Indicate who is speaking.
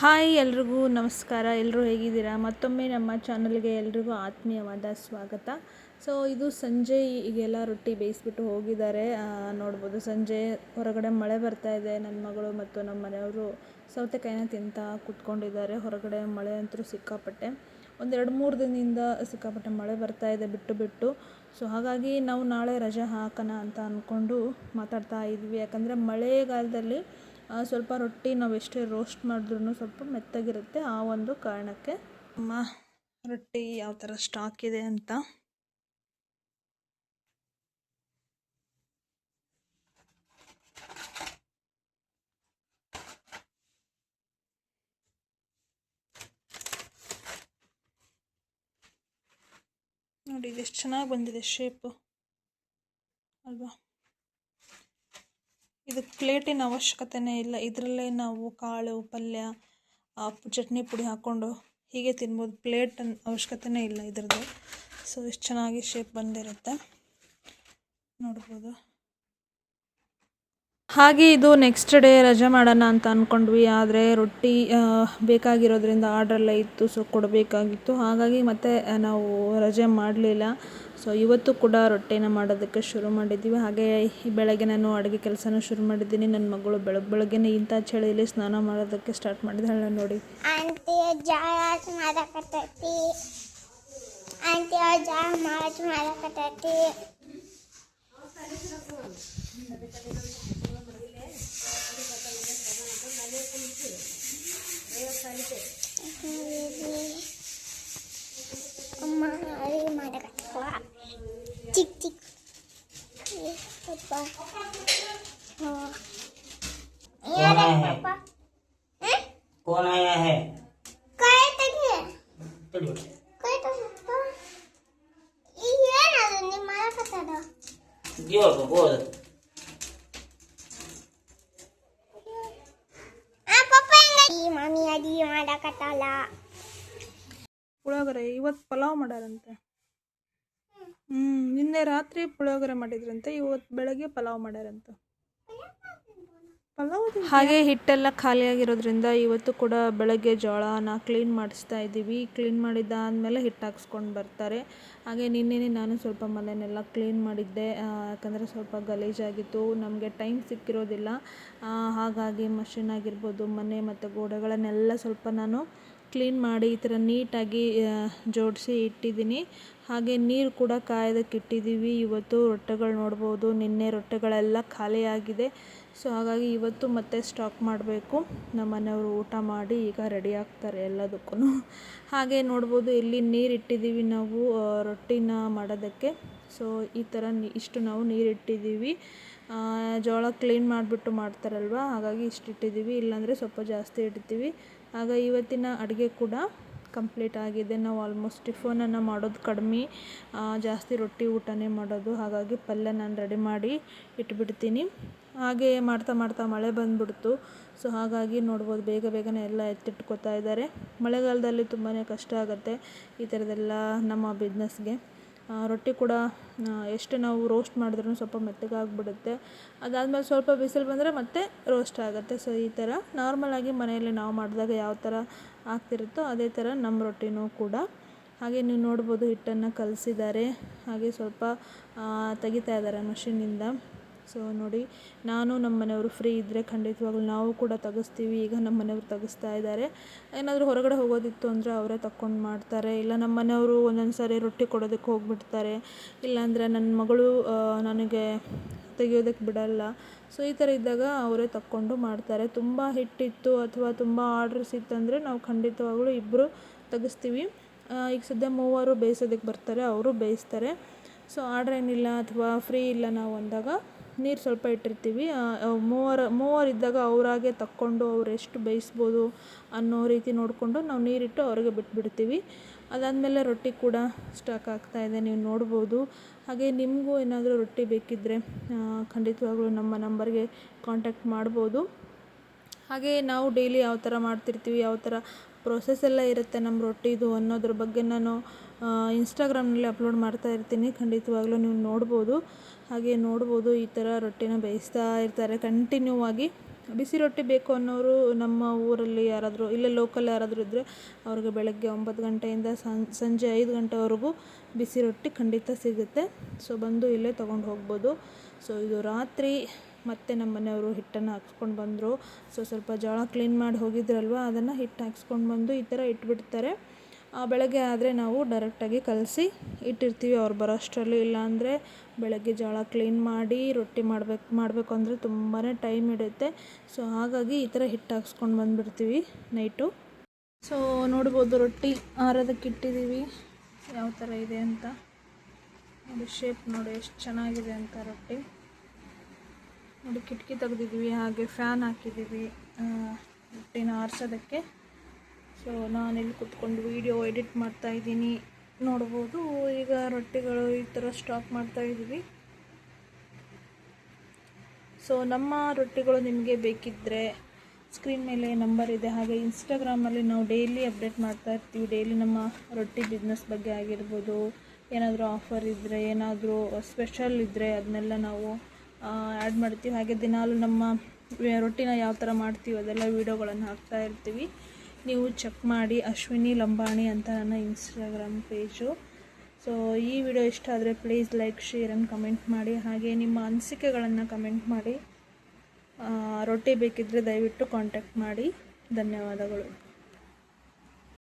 Speaker 1: Hi ಎಲ್ರಿಗೂ ನಮಸ್ಕಾರ. ಎಲ್ಲರೂ ಹೇಗಿದ್ದೀರಾ? ಮತ್ತೊಮ್ಮೆ ನಮ್ಮ ಚಾನಲ್ಗೆ ಎಲ್ರಿಗೂ ಆತ್ಮೀಯವಾದ ಸ್ವಾಗತ. ಸೊ ಇದು ಸಂಜೆ ಈಗೆಲ್ಲ ರೊಟ್ಟಿ ಬೇಯಿಸ್ಬಿಟ್ಟು ಹೋಗಿದ್ದಾರೆ. ನೋಡ್ಬೋದು ಸಂಜೆ ಹೊರಗಡೆ ಮಳೆ ಬರ್ತಾ ಇದೆ. ನನ್ನ ಮಗಳು ಮತ್ತು ನಮ್ಮ ಮನೆಯವರು ಸೌತೆಕಾಯಿನ ತಿಂತಾ ಕೂತ್ಕೊಂಡಿದ್ದಾರೆ. ಹೊರಗಡೆ ಮಳೆ ಅಂತೂ ಸಿಕ್ಕಾಪಟ್ಟೆ, ಒಂದು 2-3 ದಿನದಿಂದ ಸಿಕ್ಕಾಪಟ್ಟೆ ಮಳೆ ಬರ್ತಾ ಇದೆ ಬಿಟ್ಟು ಬಿಟ್ಟು. ಸೊ ಹಾಗಾಗಿ ನಾವು ನಾಳೆ ರಜೆ ಹಾಕೋಣ ಅಂತ ಅಂದ್ಕೊಂಡು ಮಾತಾಡ್ತಾ ಇದ್ವಿ. ಯಾಕಂದರೆ ಮಳೆಗಾಲದಲ್ಲಿ ಸ್ವಲ್ಪ ರೊಟ್ಟಿ ನಾವು ಎಷ್ಟೇ ರೋಸ್ಟ್ ಮಾಡಿದ್ರೂ ಸ್ವಲ್ಪ ಮೆತ್ತಗಿರುತ್ತೆ. ಆ ಒಂದು ಕಾರಣಕ್ಕೆ ನಮ್ಮ ರೊಟ್ಟಿ ಯಾವ ಥರ ಸ್ಟಾಕ್ ಇದೆ ಅಂತ ನೋಡಿ. ಇದೆಷ್ಟು ಚೆನ್ನಾಗಿ ಬಂದಿದೆ ಶೇಪು ಅಲ್ವಾ? ಇದಕ್ಕೆ ಪ್ಲೇಟಿನ ಅವಶ್ಯಕತೆನೇ ಇಲ್ಲ. ಇದರಲ್ಲೇ ನಾವು ಕಾಳು ಪಲ್ಯ ಚಟ್ನಿ ಪುಡಿ ಹಾಕ್ಕೊಂಡು ಹೀಗೆ ತಿನ್ಬೋದು. ಪ್ಲೇಟ್ ಅವಶ್ಯಕತೆನೇ ಇಲ್ಲ ಇದ್ರದ್ದು. ಸೊ ಎಷ್ಟು ಚೆನ್ನಾಗಿ ಶೇಪ್ ಬಂದಿರುತ್ತೆ ನೋಡ್ಬೋದು. ಹಾಗೆ ಇದು ನೆಕ್ಸ್ಟ್ ಡೇ ರಜೆ ಮಾಡೋಣ ಅಂತ ಅಂದ್ಕೊಂಡ್ವಿ. ಆದರೆ ರೊಟ್ಟಿ ಬೇಕಾಗಿರೋದ್ರಿಂದ ಆರ್ಡ್ರೆಲ್ಲ ಇತ್ತು, ಸೊ ಕೊಡಬೇಕಾಗಿತ್ತು. ಹಾಗಾಗಿ ಮತ್ತೆ ನಾವು ರಜೆ ಮಾಡಲಿಲ್ಲ. ಸೊ ಇವತ್ತು ಕೂಡ ರೊಟ್ಟಿನ ಮಾಡೋದಕ್ಕೆ ಶುರು ಮಾಡಿದ್ದೀವಿ. ಹಾಗೆ ಬೆಳಗ್ಗೆ ನಾನು ಅಡುಗೆ ಕೆಲಸನೂ ಶುರು ಮಾಡಿದ್ದೀನಿ. ನನ್ನ ಮಗಳು ಬೆಳಗ್ಗೆನೇ ಇಂಥ ಚಳಿಯಲ್ಲಿ ಸ್ನಾನ ಮಾಡೋದಕ್ಕೆ ಸ್ಟಾರ್ಟ್ ಮಾಡಿದ್ದಾಳೆ ನೋಡಿ.
Speaker 2: ಅಮ್ಮ ಅಡುಗೆ ಮಾಡಕತ್ತವ ಚಿಕ್ಕ ಚಿಕ್ಕ
Speaker 3: कौन आया है? जोर बोल.
Speaker 2: ಮಮ್ಮಿ ಅಡುಗೆ ಮಾಡಕತ್ತಲ್ಲ.
Speaker 1: ಪುಳಿಯೋಗರೆ ಇವತ್ತು ಪಲಾವ್ ಮಾಡ್ಯಾರಂತೆ. ನಿನ್ನೆ ರಾತ್ರಿ ಪುಳಿಯೋಗರೆ ಮಾಡಿದ್ರಂತೆ, ಇವತ್ತು ಬೆಳಗ್ಗೆ ಪಲಾವ್ ಮಾಡ್ಯಾರಂತೆ. ಹಾಗೆ ಹಿಟ್ಟೆಲ್ಲ ಖಾಲಿಯಾಗಿರೋದ್ರಿಂದ ಇವತ್ತು ಕೂಡ ಬೆಳಗ್ಗೆ ಜೋಳನ ಕ್ಲೀನ್ ಮಾಡಿಸ್ತಾ ಇದ್ದೀವಿ. ಕ್ಲೀನ್ ಮಾಡಿದ್ದಾದಮೇಲೆ ಹಿಟ್ಟು ಹಾಕ್ಸ್ಕೊಂಡು ಬರ್ತಾರೆ. ಹಾಗೆ ನಿನ್ನೆ ನಾನು ಸ್ವಲ್ಪ ಮನೆಯನ್ನೆಲ್ಲ ಕ್ಲೀನ್ ಮಾಡಿದ್ದೆ. ಯಾಕಂದರೆ ಸ್ವಲ್ಪ ಗಲೀಜಾಗಿತ್ತು, ನಮಗೆ ಟೈಮ್ ಸಿಕ್ಕಿರೋದಿಲ್ಲ. ಹಾಗಾಗಿ ಮಷಿನ್ ಆಗಿರ್ಬೋದು, ಮನೆ ಮತ್ತು ಗೋಡೆಗಳನ್ನೆಲ್ಲ ಸ್ವಲ್ಪ ನಾನು ಕ್ಲೀನ್ ಮಾಡಿ ಈ ಥರ ನೀಟಾಗಿ ಜೋಡಿಸಿ ಇಟ್ಟಿದ್ದೀನಿ. ಹಾಗೆ ನೀರು ಕೂಡ ಕಾಯೋದಕ್ಕೆ ಇಟ್ಟಿದ್ದೀವಿ. ಇವತ್ತು ರೊಟ್ಟೆಗಳು ನೋಡ್ಬೋದು, ನಿನ್ನೆ ರೊಟ್ಟೆಗಳೆಲ್ಲ ಖಾಲಿಯಾಗಿದೆ. ಸೊ ಹಾಗಾಗಿ ಇವತ್ತು ಮತ್ತೆ ಸ್ಟಾಕ್ ಮಾಡಬೇಕು. ನಮ್ಮ ಮನೆಯವರು ಊಟ ಮಾಡಿ ಈಗ ರೆಡಿ ಆಗ್ತಾರೆ ಎಲ್ಲದಕ್ಕೂ. ಹಾಗೆ ನೋಡ್ಬೋದು ಇಲ್ಲಿ ನೀರು ಇಟ್ಟಿದ್ದೀವಿ ನಾವು ರೊಟ್ಟಿನ ಮಾಡೋದಕ್ಕೆ. ಸೊ ಈ ಥರ ಇಷ್ಟು ನಾವು ನೀರು ಇಟ್ಟಿದ್ದೀವಿ. ಜೋಳ ಕ್ಲೀನ್ ಮಾಡಿಬಿಟ್ಟು ಮಾಡ್ತಾರಲ್ವ, ಹಾಗಾಗಿ ಇಷ್ಟು ಇಟ್ಟಿದ್ದೀವಿ. ಇಲ್ಲಾಂದರೆ ಸ್ವಲ್ಪ ಜಾಸ್ತಿ ಇಡ್ತೀವಿ. ಆಗ ಇವತ್ತಿನ ಅಡುಗೆ ಕೂಡ ಕಂಪ್ಲೀಟ್ ಆಗಿದೆ. ನಾವು ಆಲ್ಮೋಸ್ಟ್ ಟಿಫನನ್ನು ಮಾಡೋದು ಕಡಿಮೆ, ಜಾಸ್ತಿ ರೊಟ್ಟಿ ಊಟನೇ ಮಾಡೋದು. ಹಾಗಾಗಿ ಪಲ್ಯ ನಾನು ರೆಡಿ ಮಾಡಿ ಇಟ್ಬಿಡ್ತೀನಿ. ಹಾಗೆ ಮಾಡ್ತಾ ಮಾಡ್ತಾ ಮಳೆ ಬಂದುಬಿಡ್ತು. ಸೊ ಹಾಗಾಗಿ ನೋಡ್ಬೋದು ಬೇಗನೆ ಎಲ್ಲ ಎತ್ತಿಟ್ಕೋತಾ ಇದ್ದಾರೆ. ಮಳೆಗಾಲದಲ್ಲಿ ತುಂಬಾ ಕಷ್ಟ ಆಗುತ್ತೆ ಈ ಥರದ್ದೆಲ್ಲ ನಮ್ಮ ಬಿಸ್ನೆಸ್ಗೆ. ರೊಟ್ಟಿ ಕೂಡ ಎಷ್ಟು ನಾವು ರೋಸ್ಟ್ ಮಾಡಿದ್ರೂ ಸ್ವಲ್ಪ ಮೆತ್ತಗಾಗ್ಬಿಡುತ್ತೆ. ಅದಾದಮೇಲೆ ಸ್ವಲ್ಪ ಬಿಸಿಲು ಬಂದರೆ ಮತ್ತೆ ರೋಸ್ಟ್ ಆಗುತ್ತೆ. ಸೊ ಈ ಥರ ನಾರ್ಮಲಾಗಿ ಮನೆಯಲ್ಲಿ ನಾವು ಮಾಡಿದಾಗ ಯಾವ ಥರ ಆಗ್ತಿರುತ್ತೋ ಅದೇ ಥರ ನಮ್ಮ ರೊಟ್ಟಿನೂ ಕೂಡ. ಹಾಗೆ ನೀವು ನೋಡ್ಬೋದು ಹಿಟ್ಟನ್ನು ಕಲಸಿದ್ದಾರೆ. ಹಾಗೆ ಸ್ವಲ್ಪ ತೆಗಿತಾ ಇದ್ದಾರೆ ಮಷಿನಿಂದ. ಸೊ ನೋಡಿ, ನಾನು ನಮ್ಮ ಮನೆಯವರು ಫ್ರೀ ಇದ್ದರೆ ಖಂಡಿತವಾಗ್ಲೂ ನಾವು ಕೂಡ ತೆಗೆಸ್ತೀವಿ. ಈಗ ನಮ್ಮ ಮನೆಯವರು ತೆಗೆಸ್ತಾ ಇದ್ದಾರೆ. ಏನಾದರೂ ಹೊರಗಡೆ ಹೋಗೋದಿತ್ತು ಅಂದರೆ ಅವರೇ ತಕ್ಕೊಂಡು ಮಾಡ್ತಾರೆ. ಇಲ್ಲ ನಮ್ಮ ಮನೆಯವರು ಒಂದೊಂದು ಸಾರಿ ರೊಟ್ಟಿ ಕೊಡೋದಕ್ಕೆ ಹೋಗಿಬಿಡ್ತಾರೆ. ಇಲ್ಲಾಂದರೆ ನನ್ನ ಮಗಳು ನನಗೆ ತೆಗಿಯೋದಕ್ಕೆ ಬಿಡಲ್ಲ. ಸೊ ಈ ಥರ ಇದ್ದಾಗ ಅವರೇ ತಕ್ಕೊಂಡು ಮಾಡ್ತಾರೆ. ತುಂಬ ಹಿಟ್ಟಿತ್ತು ಅಥವಾ ತುಂಬ ಆರ್ಡ್ರಸ್ ಇತ್ತಂದರೆ ನಾವು ಖಂಡಿತವಾಗ್ಲೂ ಇಬ್ಬರು ತೆಗೆಸ್ತೀವಿ. ಈಗ ಸದ್ಯ 3 ಬೇಯಿಸೋದಕ್ಕೆ ಬರ್ತಾರೆ, ಅವರು ಬೇಯಿಸ್ತಾರೆ. ಸೊ ಆರ್ಡ್ರ್ ಏನಿಲ್ಲ ಅಥವಾ ಫ್ರೀ ಇಲ್ಲ ನಾವು ಅಂದಾಗ ನೀರು ಸ್ವಲ್ಪ ಇಟ್ಟಿರ್ತೀವಿ. ಮೂವರು ಇದ್ದಾಗ ಅವರಾಗೆ ತಕ್ಕೊಂಡು ಅವ್ರು ಎಷ್ಟು ಬೇಯಿಸ್ಬೋದು ಅನ್ನೋ ರೀತಿ ನೋಡಿಕೊಂಡು ನಾವು ನೀರಿಟ್ಟು ಅವ್ರಿಗೆ ಬಿಟ್ಬಿಡ್ತೀವಿ. ಅದಾದಮೇಲೆ ರೊಟ್ಟಿ ಕೂಡ ಸ್ಟಾಕ್ ಆಗ್ತಾಯಿದೆ, ನೀವು ನೋಡ್ಬೋದು. ಹಾಗೆ ನಿಮಗೂ ಏನಾದರೂ ರೊಟ್ಟಿ ಬೇಕಿದ್ದರೆ ಖಂಡಿತವಾಗ್ಲೂ ನಮ್ಮ ನಂಬರ್ಗೆ ಕಾಂಟ್ಯಾಕ್ಟ್ ಮಾಡ್ಬೋದು. ಹಾಗೆ ನಾವು ಡೈಲಿ ಯಾವ ಥರ ಮಾಡ್ತಿರ್ತೀವಿ, ಯಾವ ಥರ ಪ್ರೊಸೆಸ್ ಎಲ್ಲ ಇರುತ್ತೆ ನಮ್ಮ ರೊಟ್ಟಿದು ಅನ್ನೋದ್ರ ಬಗ್ಗೆ ನಾನು ಇನ್ಸ್ಟಾಗ್ರಾಮ್ನಲ್ಲಿ ಅಪ್ಲೋಡ್ ಮಾಡ್ತಾ ಇರ್ತೀನಿ. ಖಂಡಿತವಾಗ್ಲೂ ನೀವು ನೋಡ್ಬೋದು. ಹಾಗೆ ನೋಡ್ಬೋದು ಈ ಥರ ರೊಟ್ಟಿನ ಬೇಯಿಸ್ತಾ ಇರ್ತಾರೆ ಕಂಟಿನ್ಯೂ ಆಗಿ. ಬಿಸಿ ರೊಟ್ಟಿ ಬೇಕು ಅನ್ನೋರು ನಮ್ಮ ಊರಲ್ಲಿ ಯಾರಾದರೂ ಇಲ್ಲೇ ಲೋಕಲ್ ಯಾರಾದರೂ ಇದ್ದರೆ ಅವ್ರಿಗೆ ಬೆಳಗ್ಗೆ 9 ಗಂಟೆಯಿಂದ ಸಂಜೆ 5 ಗಂಟೆವರೆಗೂ ಬಿಸಿ ರೊಟ್ಟಿ ಖಂಡಿತ ಸಿಗುತ್ತೆ. ಸೊ ಬಂದು ಇಲ್ಲೇ ತೊಗೊಂಡು ಹೋಗ್ಬೋದು. ಸೊ ಇದು ರಾತ್ರಿ ಮತ್ತೆ ನಮ್ಮ ಮನೆಯವರು ಹಿಟ್ಟನ್ನು ಹಾಕ್ಸ್ಕೊಂಡು ಬಂದರು. ಸೊ ಸ್ವಲ್ಪ ಜೋಳ ಕ್ಲೀನ್ ಮಾಡಿ ಹೋಗಿದ್ರಲ್ವ, ಅದನ್ನು ಹಿಟ್ಟು ಹಾಕ್ಸ್ಕೊಂಡು ಬಂದು ಈ ಥರ ಇಟ್ಬಿಡ್ತಾರೆ. ಬೆಳಗ್ಗೆ ಆದರೆ ನಾವು ಡೈರೆಕ್ಟಾಗಿ ಕಲಸಿ ಇಟ್ಟಿರ್ತೀವಿ ಅವ್ರು ಬರೋ ಅಷ್ಟರಲ್ಲಿ. ಇಲ್ಲಾಂದರೆ ಬೆಳಗ್ಗೆ ಜೋಳ ಕ್ಲೀನ್ ಮಾಡಿ ರೊಟ್ಟಿ ಮಾಡಬೇಕು ಅಂದರೆ ತುಂಬಾ ಟೈಮ್ ಹಿಡಿಯುತ್ತೆ. ಸೊ ಹಾಗಾಗಿ ಈ ಥರ ಹಿಟ್ಟು ಹಾಕ್ಸ್ಕೊಂಡು ಬಂದುಬಿಡ್ತೀವಿ ನೈಟು. ಸೊ ನೋಡ್ಬೋದು ರೊಟ್ಟಿ ಆರೋದಕ್ಕೆ ಇಟ್ಟಿದ್ದೀವಿ ಯಾವ ಥರ ಇದೆ ಅಂತ. ನೋಡಿ ಶೇಪ್ ನೋಡಿ ಎಷ್ಟು ಚೆನ್ನಾಗಿದೆ ಅಂತ ರೊಟ್ಟಿ. ನೋಡಿ ಕಿಟಕಿ ತೆಗೆದಿದ್ವಿ, ಹಾಗೆ ಫ್ಯಾನ್ ಹಾಕಿದ್ದೀವಿ ರೊಟ್ಟಿನ ಆರಿಸೋದಕ್ಕೆ. ಸೊ ನಾನಿಲ್ಲಿ ಕೂತ್ಕೊಂಡು ವೀಡಿಯೋ ಎಡಿಟ್ ಮಾಡ್ತಾಯಿದ್ದೀನಿ, ನೋಡ್ಬೋದು. ಈಗ ರೊಟ್ಟಿಗಳು ಈ ಥರ ಸ್ಟಾಕ್ ಮಾಡ್ತಾಯಿದ್ದೀವಿ. ಸೊ ನಮ್ಮ ರೊಟ್ಟಿಗಳು ನಿಮಗೆ ಬೇಕಿದ್ದರೆ ಸ್ಕ್ರೀನ್ ಮೇಲೆ ನಂಬರ್ ಇದೆ. ಹಾಗೆ ಇನ್ಸ್ಟಾಗ್ರಾಮಲ್ಲಿ ನಾವು ಡೈಲಿ ಅಪ್ಡೇಟ್ ಮಾಡ್ತಾ ಇರ್ತೀವಿ. ಡೈಲಿ ನಮ್ಮ ರೊಟ್ಟಿ ಬಿಸ್ನೆಸ್ ಬಗ್ಗೆ ಆಗಿರ್ಬೋದು, ಏನಾದರೂ ಆಫರ್ ಇದ್ದರೆ, ಏನಾದರೂ ಸ್ಪೆಷಲ್ ಇದ್ದರೆ ಅದನ್ನೆಲ್ಲ ನಾವು ಆ್ಯಡ್ ಮಾಡ್ತೀವಿ. ಹಾಗೆ ದಿನಾಲೂ ನಮ್ಮ ರೊಟ್ಟಿನ ಯಾವ ಥರ ಮಾಡ್ತೀವಿ ಅದೆಲ್ಲ ವೀಡಿಯೋಗಳನ್ನು ಹಾಕ್ತಾ ಇರ್ತೀವಿ. ನೀವು ಚೆಕ್ ಮಾಡಿ. ಅಶ್ವಿನಿ ಲಂಬಾಣಿ ಅಂತ ನನ್ನ ಇನ್ಸ್ಟಾಗ್ರಾಮ್ ಪೇಜು. ಸೊ ಈ ವಿಡಿಯೋ ಇಷ್ಟ ಆದರೆ please like, share and comment ಮಾಡಿ. ಹಾಗೆ ನಿಮ್ಮ ಅನಿಸಿಕೆಗಳನ್ನು ಕಮೆಂಟ್ ಮಾಡಿ. ರೊಟ್ಟಿ ಬೇಕಿದ್ದರೆ ದಯವಿಟ್ಟು ಕಾಂಟ್ಯಾಕ್ಟ್ ಮಾಡಿ. ಧನ್ಯವಾದಗಳು.